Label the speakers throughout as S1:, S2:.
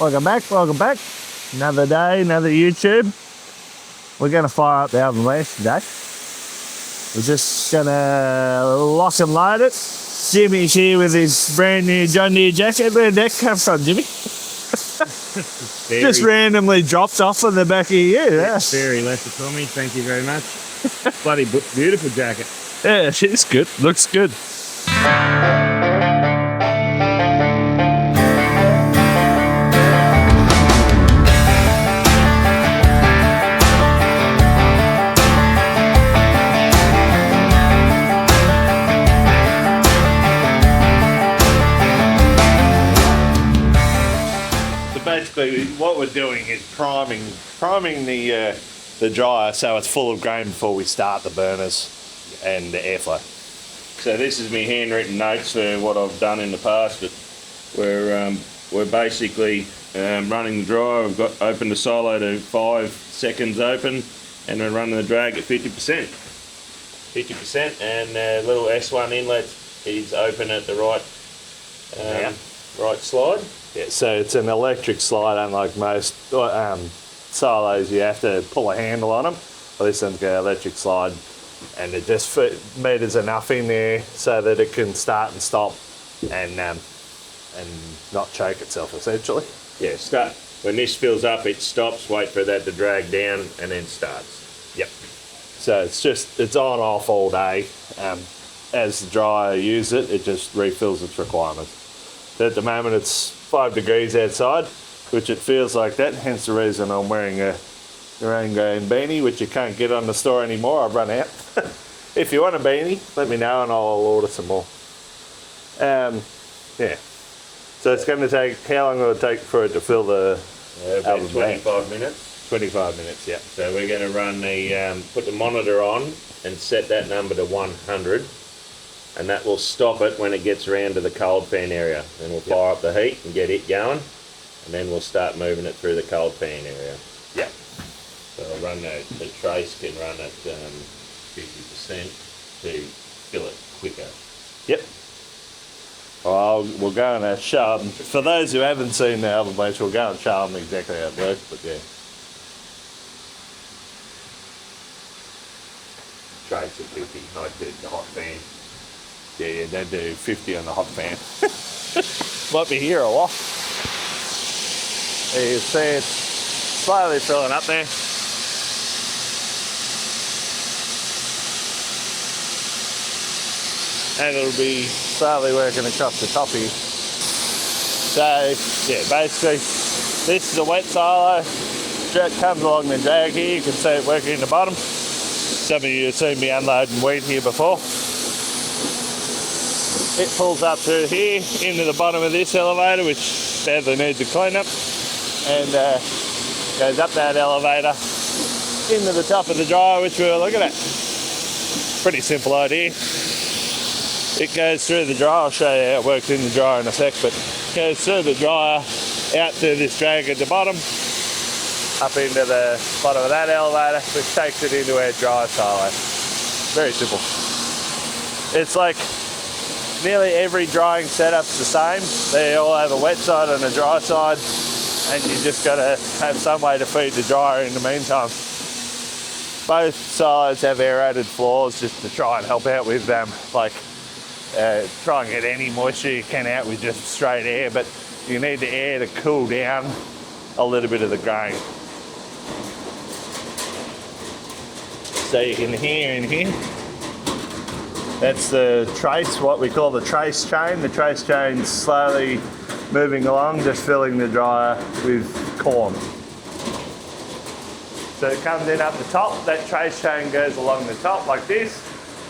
S1: Welcome back. Another day, another YouTube. We're going to fire up the Alvan Blanch today. We're just going to lock and load it. Jimmy's here with his brand new John Deere jacket. Where did that come from, Jimmy? Just randomly dropped off on the back of you. Yeah.
S2: Very left for me, thank you very much. Bloody beautiful jacket.
S1: Yeah, she's good. Looks good. Basically, what we're doing is priming the dryer so it's full of grain before we start the burners and the airflow.
S2: So this is my handwritten notes for what I've done in the past, but we're basically running the dryer. We've got opened the silo to 5 seconds open, and we're running the drag at 50%. 50%, and the little S1 inlet is open at the right right slide.
S1: Yeah, so it's an electric slide, unlike most silos. You have to pull a handle on them. Well, this one's got an electric slide, and it just meters enough in there so that it can start and stop and not choke itself, essentially.
S2: Yeah, start. When this fills up, it stops, wait for that to drag down, and then starts.
S1: Yep. So it's on off all day. As the dryer uses it, it just refills its requirements. So at the moment it's 5 degrees outside, which it feels like that, hence the reason I'm wearing a rain grain beanie, which you can't get on the store anymore. I've run out. If you want a beanie, let me know and I'll order some more. Yeah. So it's going to take, how long will it take for it to fill the
S2: about 25 minutes.
S1: 25 minutes, yeah.
S2: So we're going to run the, put the monitor on and set that number to 100. And that will stop it when it gets around to the cold fan area. Then we'll fire up the heat and get it going, and then we'll start moving it through the cold fan area.
S1: Yeah.
S2: So I'll run the trace can run at 50% to fill it quicker.
S1: Yep. Well, we'll go and show them. For those who haven't seen the Alvan Blanch, we'll go and show them exactly how it works, but yeah.
S2: Trace at 50, not the hot fan.
S1: Yeah, they do 50 on the hot fan. Might be here a while. You can see it's slowly filling up there. And it'll be slowly working across the top here. So, yeah, basically, this is a wet silo. It comes along the drag here. You can see it working in the bottom. Some of you have seen me unloading wheat here before. It pulls up through here into the bottom of this elevator, which badly needs a clean-up, and goes up that elevator into the top of the dryer, which we were looking at. Pretty simple idea. It goes through the dryer. I'll show you how it works in the dryer in a sec, but it goes through the dryer, out to this drag at the bottom, up into the bottom of that elevator, which takes it into our dryer silo. Very simple. It's like nearly every drying setup's the same. They all have a wet side and a dry side, and you just got to have some way to feed the dryer in the meantime. Both sides have aerated floors just to try and help out with them, try and get any moisture you can out with just straight air, but you need the air to cool down a little bit of the grain. So you can hear in here. That's the trace, what we call the trace chain. The trace chain's slowly moving along, just filling the dryer with corn. So it comes in up the top, that trace chain goes along the top like this,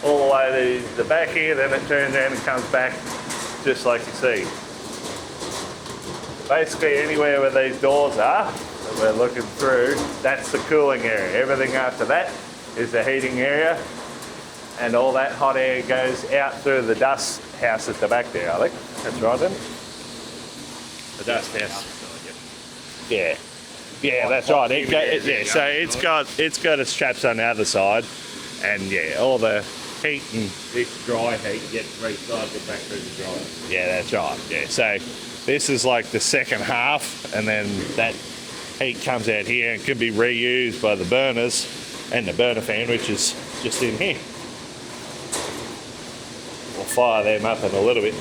S1: all the way to the back here, then it turns around and comes back just like you see. Basically anywhere where these doors are, that we're looking through, that's the cooling area. Everything after that is the heating area. And all that hot air goes out through the dust house at the back there, I think. That's right, then. The dust house. Yeah. Yeah, that's right. So it's got its straps on the other side, and yeah, all the heat and
S2: this dry heat gets recycled back through the dryer.
S1: Yeah, that's right. Yeah, so This is like the second half, and then that heat comes out here and can be reused by the burners and the burner fan, which is just in here. We'll fire them up in a little bit.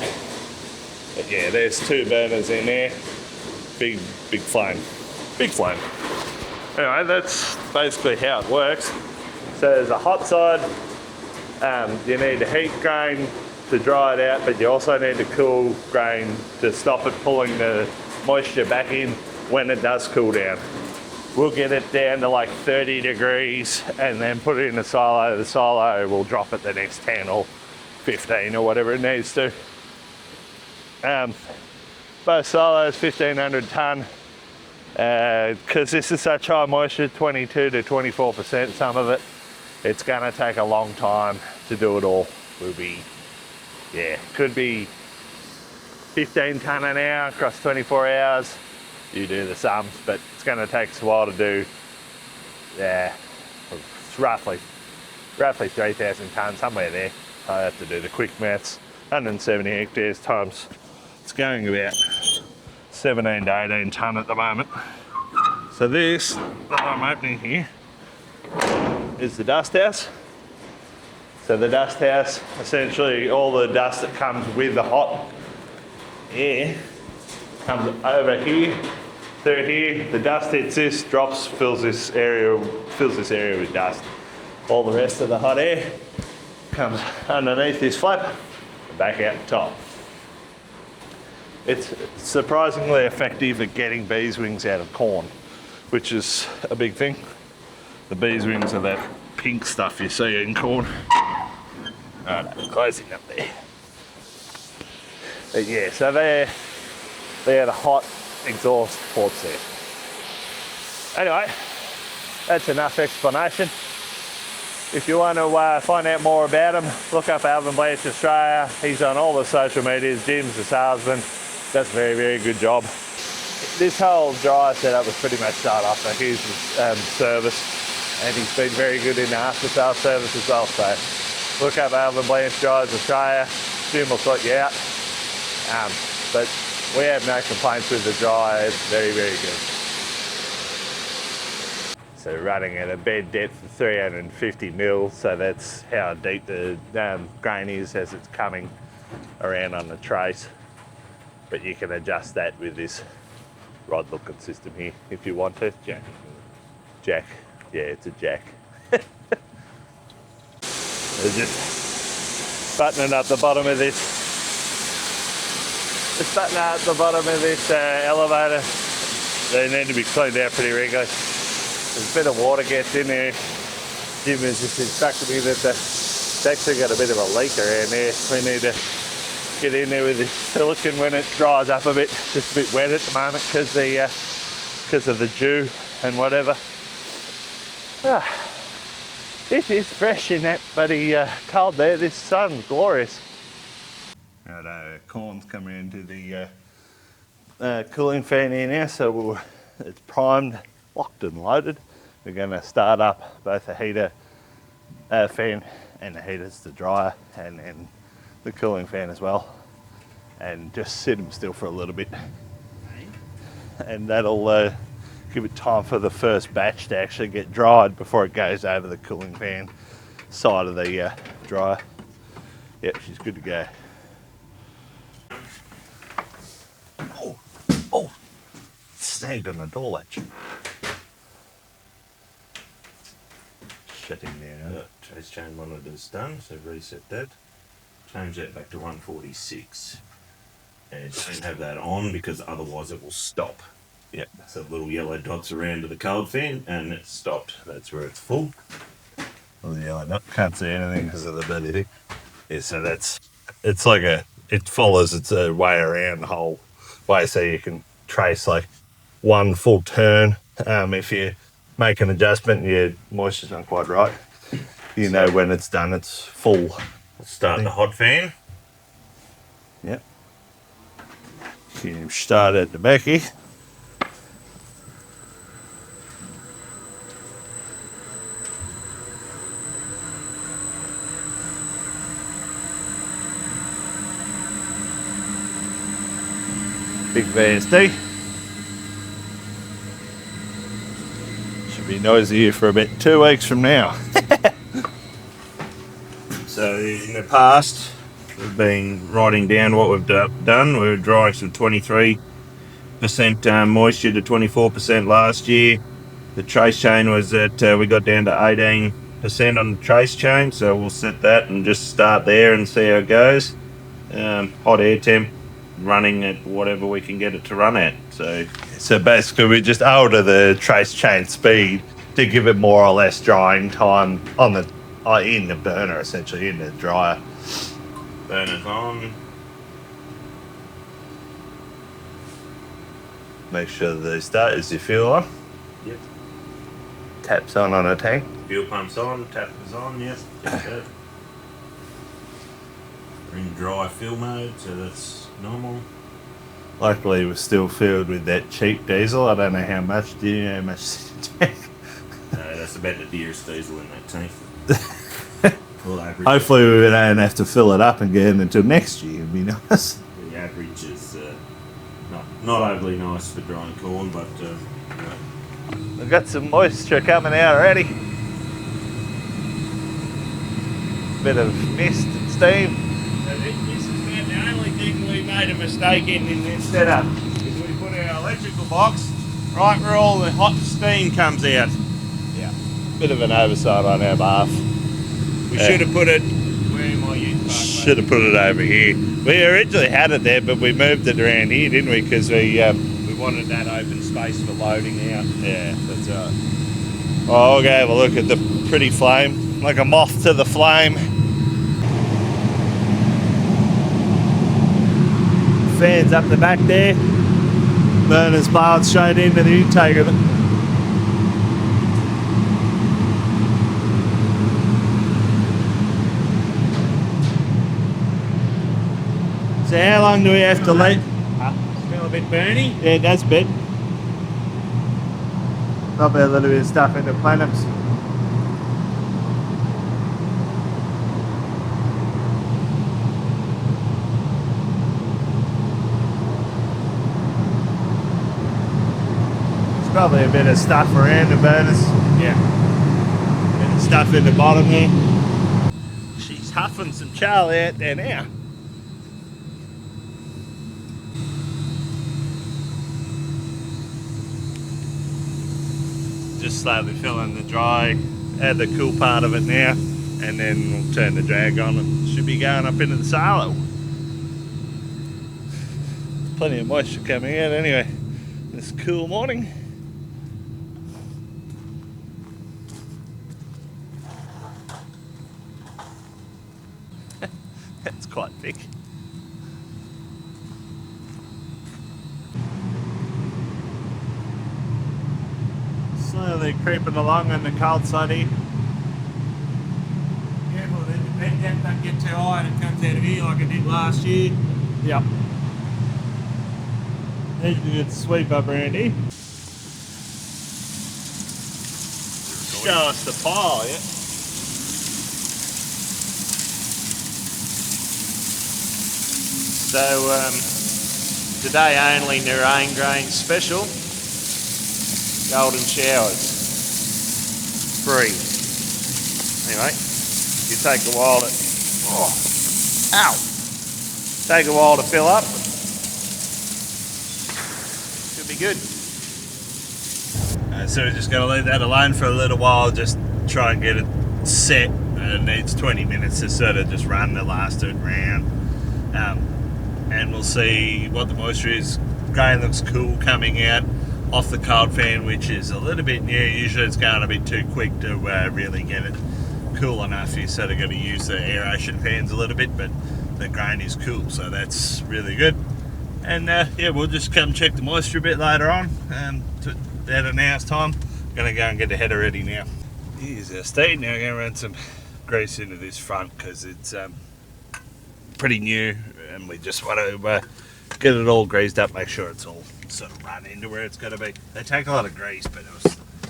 S1: But yeah, there's 2 burners in there. Big flame. Big flame. Anyway, that's basically how it works. So there's a hot side. You need a heat grain to dry it out, but you also need a cool grain to stop it pulling the moisture back in when it does cool down. We'll get it down to like 30 degrees and then put it in the silo. The silo will drop it the next 10 or 15 or whatever it needs to. Both silos 1500 tonne, because this is such high moisture, 22 to 24% some of it. It's gonna take a long time to do it all. Will be, yeah, could be 15 tonne an hour across 24 hours. You do the sums, but it's gonna take us a while to do. Yeah, it's roughly 3,000 tonne, somewhere there. I have to do the quick maths. 170 hectares times. It's going about 17 to 18 tonne at the moment. So this that I'm opening here is the dust house. So the dust house, essentially all the dust that comes with the hot air comes over here, through here. The dust hits this, drops, fills this area with dust. All the rest of the hot air comes underneath this flap and back out the top. It's surprisingly effective at getting bees wings out of corn, which is a big thing. The bees wings are that pink stuff you see in corn. Oh no, closing up there. But yeah, so they're the hot exhaust ports there. Anyway, that's enough explanation. If you want to find out more about him, look up Alvan Blanch Australia. He's on all the social medias. Jim's the salesman. Does a very, very good job. This whole dryer setup was pretty much started off at his service, and he's been very good in the after sales service as well. So look up Alvan Blanch Dryers Australia. Jim will sort you out. But we have no complaints with the dryer. It's very, very good. So running at a bed depth of 350 mil, so that's how deep the grain is as it's coming around on the trace. But you can adjust that with this rod looking system here if you want to. Jack. Yeah, it's a jack. They're just buttoning up the bottom of this. Just buttoning up the bottom of this elevator. They need to be cleaned out pretty regularly. There's a bit of water gets in there. Jim has just instructed me that it's actually got a bit of a leak around there. We need to get in there with the silicone when it dries up a bit. It's just a bit wet at the moment because of the dew and whatever. This is fresh in that bloody cold there. This sun's glorious. Right, corn's coming into the cooling fan here now, so it's primed, locked and loaded. We're going to start up both the heater fan and the heaters, the dryer, and then the cooling fan as well, and just sit them still for a little bit, and that'll give it time for the first batch to actually get dried before it goes over the cooling fan side of the dryer. Yep, she's good to go. Oh, snagged on the door latch. Shutting down.
S2: Trace chain monitor's done, so reset that. Change that back to 146. And don't have that on because otherwise it will stop.
S1: Yep.
S2: So little yellow dots around to the cold fan and it's stopped. That's where it's full.
S1: Well, yeah, I can't see anything because of the bloody thing. Yeah, so it's like it follows its way around the whole way, so you can trace like one full turn. If you make an adjustment and your moisture's not quite right, you know when it's done, it's full.
S2: Let's start the hot fan.
S1: Yep. You start at the back here. big VSD. Should be noisy here for about 2 weeks from now.
S2: So in the past, we've been writing down what we've done. We were drying from 23% moisture to 24% last year. The trace chain was at, we got down to 18% on the trace chain, so we'll set that and just start there and see how it goes. Hot air temp, running at whatever we can get it to run at.
S1: So basically we just alter the trace chain speed to give it more or less drying time on the in the burner, essentially, in the dryer.
S2: Burner's on.
S1: Make sure the starters your fuel on.
S2: Yep.
S1: Taps on a tank.
S2: Fuel pump's on, tap is on, yep. We're in dry fill mode, so that's normal.
S1: Luckily we're still filled with that cheap diesel. I don't know how much. Do you know how much tank?
S2: No, that's about the dearest diesel in that tank.
S1: Hopefully we don't have to fill it up again until next year. It'd be nice.
S2: The average is not overly nice for drying corn, but
S1: We've got some moisture coming out already. Bit of mist and steam.
S2: So this is about the only thing we made a mistake in this setup. Is we put our electrical box right where all the hot steam comes out.
S1: Yeah. Bit of an oversight on our behalf.
S2: We should have put it where my youth park.
S1: Should have put it over here. We originally had it there, but we moved it around here, didn't we? Because we
S2: wanted that open space for loading out.
S1: Yeah, that's right. Oh, okay, well look at the pretty flame, like a moth to the flame. Fans up the back there. Burner's blowing straight into the intake of it. So how long do we have to let?
S2: Smell a bit burny?
S1: Yeah, it does a bit. Probably a little bit of stuff in the planums. There's probably a bit of stuff around the burners.
S2: Yeah.
S1: Bit of stuff in the bottom there. She's huffing some Charlie out there now. Just slowly filling the dry, add the cool part of it now, and then we'll turn the drag on and should be going up into the silo. Plenty of moisture coming out anyway, this cool morning. That's quite thick. Slowly creeping along on the cold side here.
S2: Careful, the vent depth don't get too high and it comes out of here like it did last year.
S1: Yep. There's a good sweep up around here. Show us the pile, yeah.
S2: So today only Nerane grain special. Golden showers. Free. Anyway, you take a while to... Oh, ow! Take a while to fill up. Should be good.
S1: So we're just going to leave that alone for a little while, just try and get it set. It needs 20 minutes to sort of just run the last of it round. And we'll see what the moisture is. Grain looks cool coming out off the cold fan, which is a little bit new. Usually it's going a bit too quick to really get it cool enough. You sort of got to use the aeration fans a little bit, but the grain is cool, so that's really good. And yeah, we'll just come check the moisture a bit later on. At an hour's time, gonna go and get the header ready now. Here's our steed. Now we're gonna run some grease into this front because it's pretty new, and we just want to get it all greased up, make sure it's all sort of run into where it's got to be. They take a lot of grease, but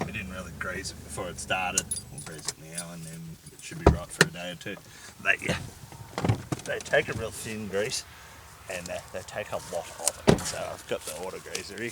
S1: we didn't really grease it before it started. We'll grease it now, and then it should be right for a day or two. But yeah, they take a real thin grease. and they take a lot of it. So I've got the auto greaser here.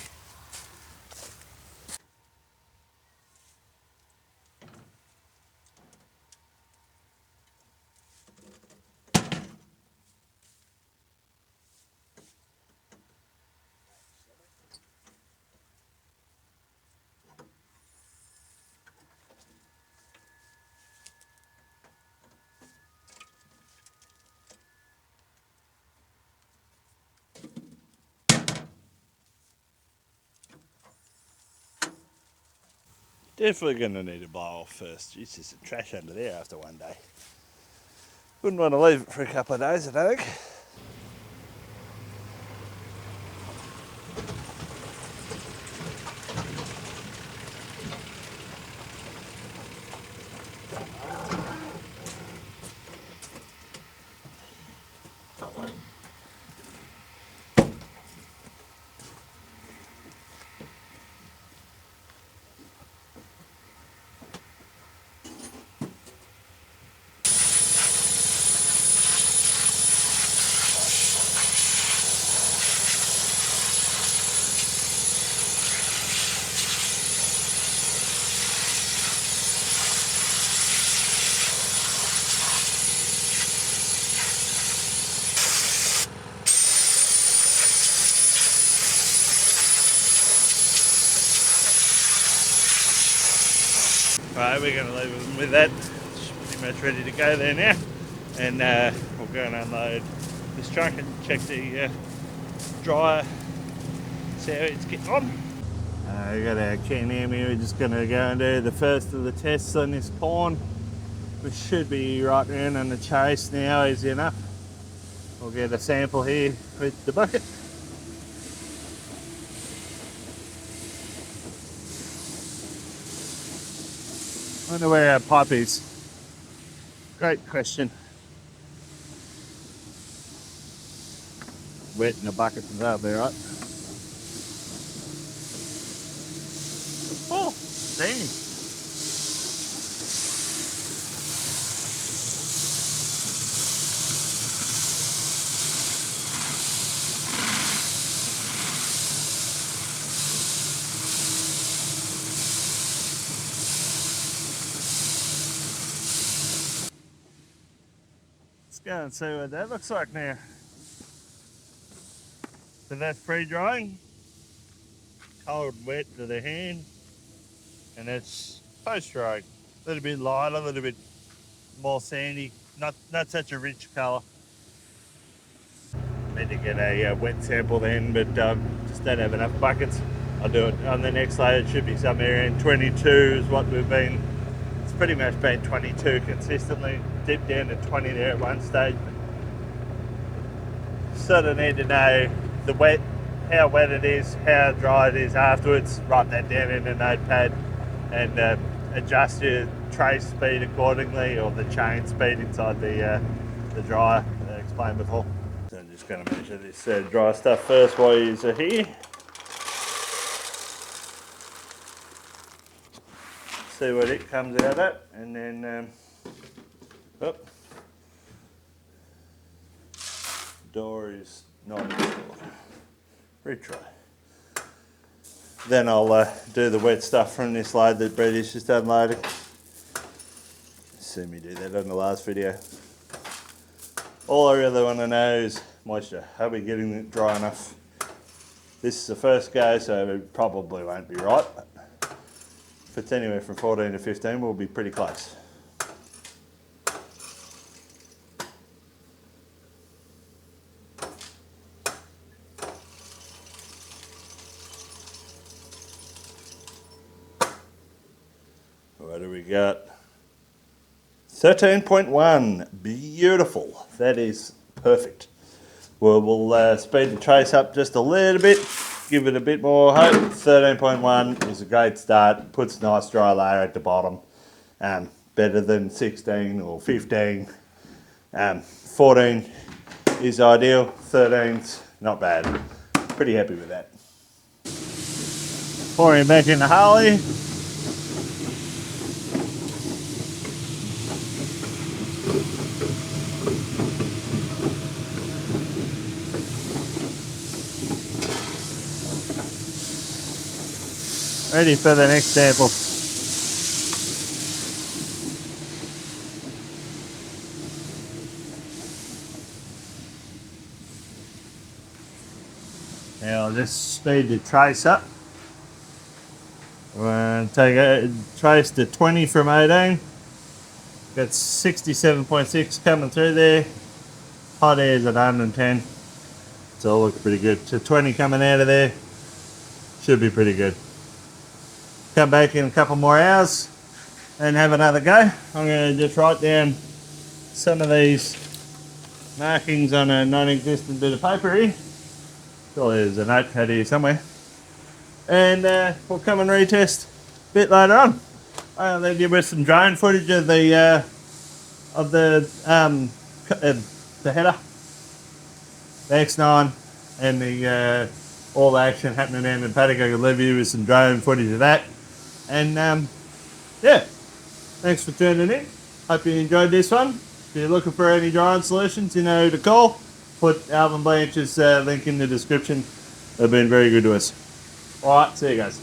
S1: Definitely going to need to blow off first. Jeez, there's some trash under there after one day. Wouldn't want to leave it for a couple of days, I don't think. Right, we're going to leave them with that. It's pretty much ready to go there now. And we'll go and unload this truck and check the dryer, see how it's getting on. We've got our can here. We're just going to go and do the first of the tests on this corn. We should be right around on the chase now, easy enough. We'll get a sample here with the bucket. I wonder where our pipe is. Great question. Wet in a bucket and that'll be right. Oh, dang. Let's go and see what that looks like now. So that's pre-drying, cold and wet to the hand, and that's post-drying. A little bit lighter, a little bit more sandy, not such a rich colour. Need to get a wet sample then, but just don't have enough buckets. I'll do it on the next load. It should be somewhere in 22 is what we've been. It's pretty much been 22 consistently. Dipped down to 20 there at one stage. Sort of need to know the wet, how wet it is, how dry it is afterwards. Write that down in a notepad and adjust your trace speed accordingly, or the chain speed inside the dryer. I explained before. So I'm just going to measure this dry stuff first while you're here. See what it comes out at, and then door is not installed. Retry. Then I'll do the wet stuff from this load that Brady's just unloading. See me do that on the last video. All I really want to know is moisture. Are we getting it dry enough? This is the first go, so it probably won't be right. But if it's anywhere from 14 to 15, we'll be pretty close. What do we got? 13.1, beautiful. That is perfect. We'll speed the trace up just a little bit, give it a bit more hope. 13.1 is a great start, puts a nice dry layer at the bottom. Better than 16 or 15. 14 is ideal, 13's not bad. Pretty happy with that. Pouring back in the Harley. ready for the next sample. Now I'll just speed the trace up. We'll take a trace to 20 from 18. Got 67.6 coming through there. Hot air's at 110. It's all looking pretty good. To 20 coming out of there. Should be pretty good. Come back in a couple more hours and have another go. I'm going to just write down some of these markings on a non-existent bit of paper here. Surely there's a notepad here somewhere. And we'll come and retest a bit later on. I'll leave you with some drone footage of the header, the X9, and the all the action happening down in the paddock. I can leave you with some drone footage of that. And yeah, thanks for tuning in. Hope you enjoyed this one. If you're looking for any drone solutions, you know who to call. Put Alvan Blanch's link in the description. They've been very good to us. Alright, see you guys.